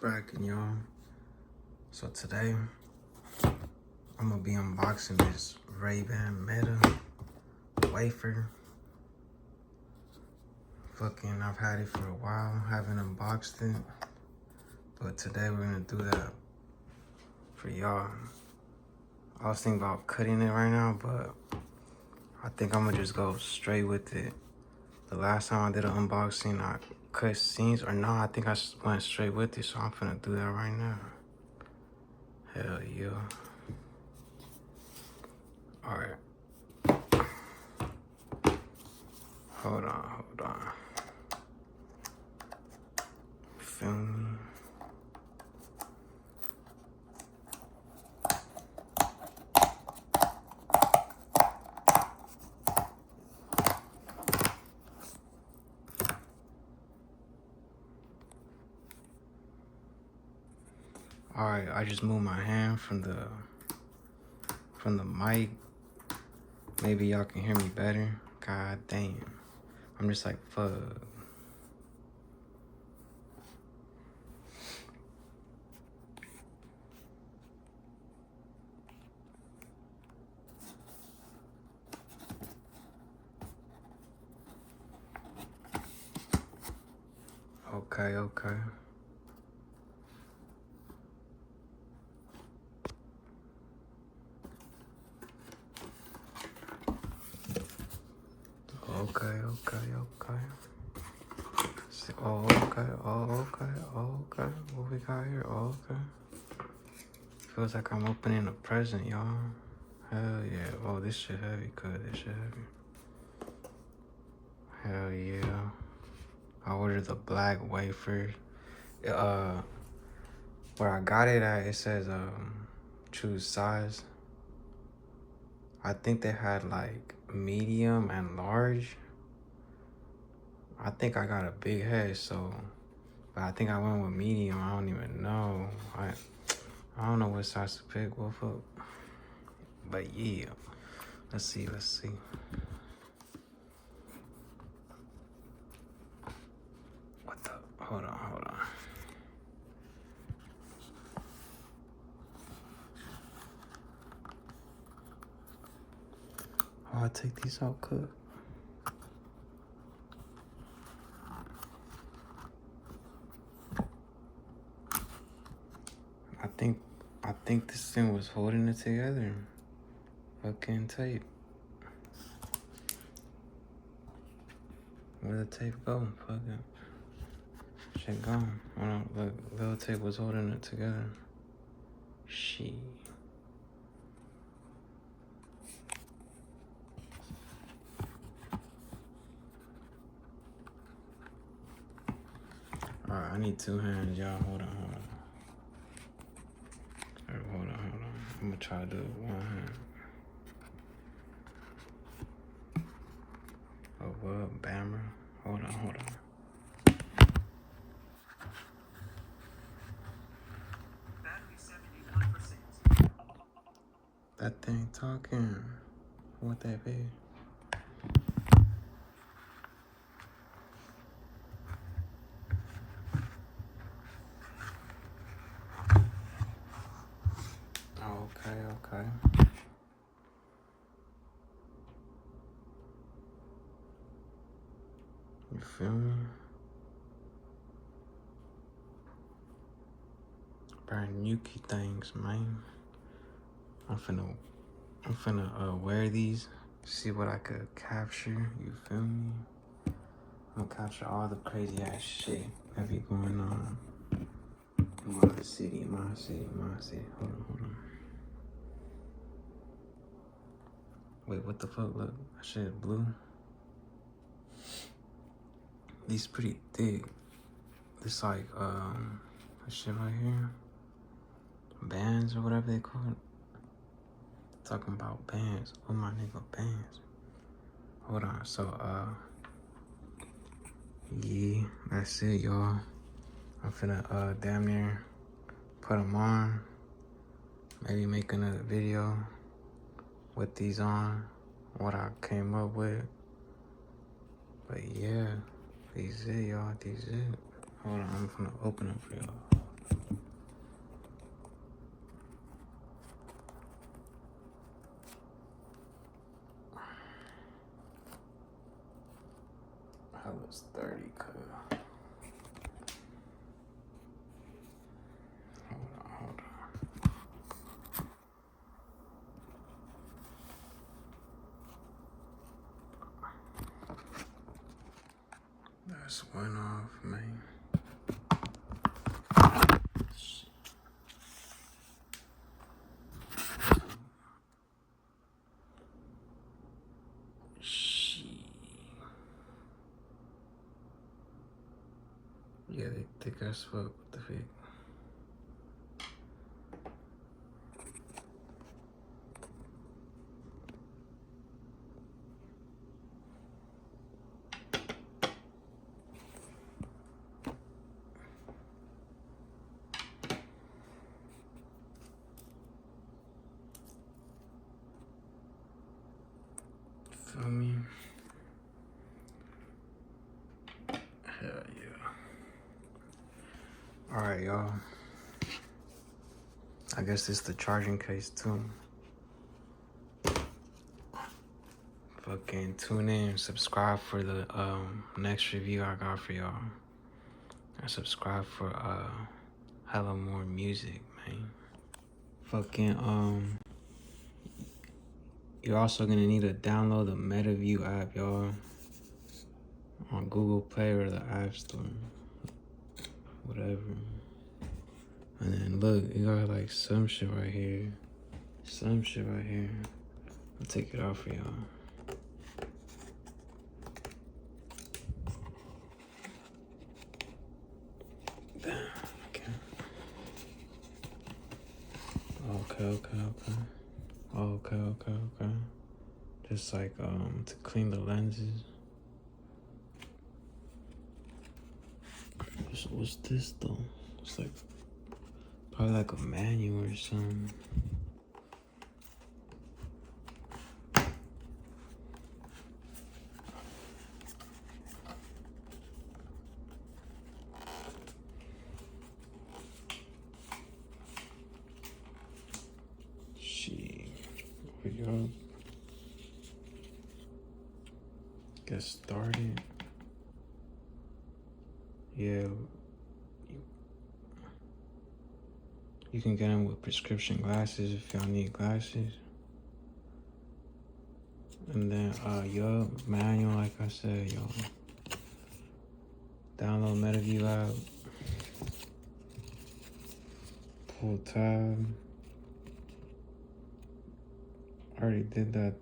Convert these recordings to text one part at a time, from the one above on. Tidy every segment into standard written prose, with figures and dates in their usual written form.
Cracking, y'all. So today I'm gonna be unboxing this RayBan Meta wafer. I've had it for a while, haven't unboxed it, but today we're gonna do that for y'all. I was thinking about cutting it right now, but I think I'm gonna just go straight with it. The last time I did an unboxing, I cut scenes, or no, I think I went straight with it, so I'm finna do that right now. Hell yeah. All right. Hold on. Feel me? All right, I just moved my hand from the mic. Maybe y'all can hear me better. God damn. I'm just like, fuck. Okay. Okay, okay. What we got here? Okay. Feels like I'm opening a present, y'all. Hell yeah. Oh, this shit heavy, this shit heavy. Hell yeah. I ordered the black wafer. Where I got it at, it says choose size. I think they had like medium and large. I think I got a big head, so, but I think I went with medium. I don't even know. I don't know what size to pick. Well, fuck. But yeah, let's see. What the? Hold on. Oh, I'll take these out, cook. I think this thing was holding it together. Fucking tape. Where'd the tape go? Fuck it. Shit gone. Hold on, look, little tape was holding it together. Shit. Alright, I need two hands, y'all. Hold on. Alright, hold on. I'm gonna try to do it with one hand. Oh, what? Bammer? Hold on. Battery 71%. That thing talking. What that be? Okay. You feel me? Brand newky things, man. I'm finna wear these, see what I could capture. You feel me? I'm gonna capture all the crazy ass shit that be going on in my city. Hold on. Wait, what the fuck? Look, that shit blue. These pretty thick. This like this shit right here. Bands or whatever they call it. Talking about bands. Oh my nigga, bands. Hold on. So yeah, that's it, y'all. I'm finna damn near put them on. Maybe make another video with these on, what I came up with. But yeah, these it, y'all. Hold on, I'm finna open them for y'all. I was 30, cuz. Hold on. That's one off, man. Shit. Yeah, they thick as fuck. What the fuck? Feel me? Hell yeah. Alright, y'all. I guess it's the charging case too. Fucking tune in, subscribe for the next review I got for y'all. And subscribe for hella more music, man. Fucking you're also gonna need to download the MetaView app, y'all. On Google Play or the App Store. Whatever. And then look, you got like some shit right here. Some shit right here. I'll take it off for y'all. Okay. Just like to clean the lenses. What's this though? It's like probably like a manual or something. We go. Get started. Yeah. You can get them with prescription glasses if y'all need glasses. And then, manual, like I said, y'all. Download MetaView app. Pull tab. I already did that.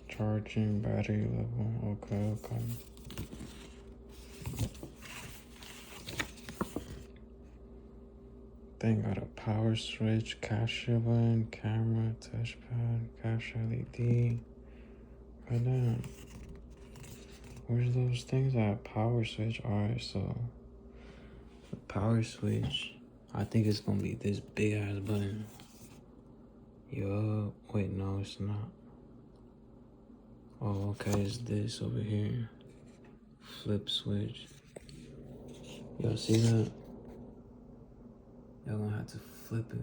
Charging battery level. Okay. Then got a power switch, capture button, camera, touchpad, capture LED. Right now. Where's those things at? Power switch. Alright, so the power switch, I think it's gonna be this big ass button. Yup. Wait, no, it's not. Oh, okay, it's this over here. Flip switch. Y'all see that? Y'all gonna have to flip it.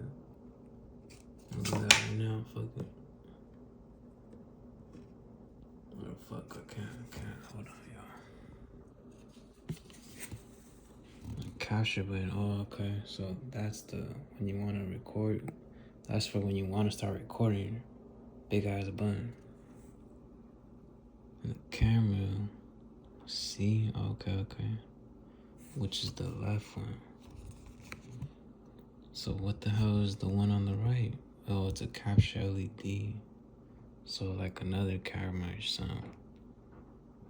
I'll do that right now. Fuck it. Oh, fuck, I can't. Hold on, y'all. Capture button. Oh, okay. So that's when you want to record. That's for when you want to start recording. Big ass button. And the camera. See? Okay. Which is the left one. So what the hell is the one on the right? Oh, it's a capture LED. So like another camera or something.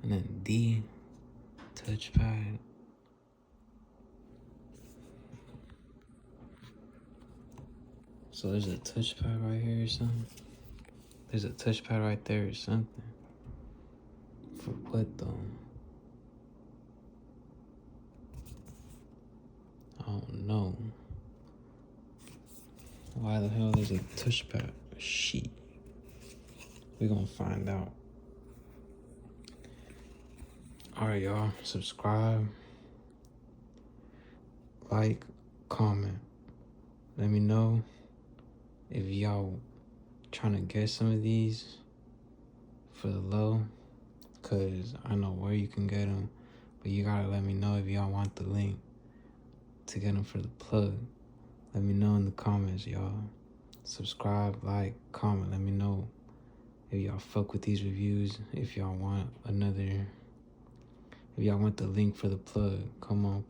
And then D, touchpad. So there's a touchpad right here or something. There's a touchpad right there or something. For what though? I don't know. Why the hell there's a touchpad? Shit. We gonna find out. Alright, y'all. Subscribe. like, comment. Let me know if y'all trying to get some of these for the low, because I know where you can get them, but you gotta let me know if y'all want the link to get them for the plug. Let me know in the comments, y'all. Subscribe, like, comment. Let me know if y'all fuck with these reviews, if y'all want the link for the plug. Come on.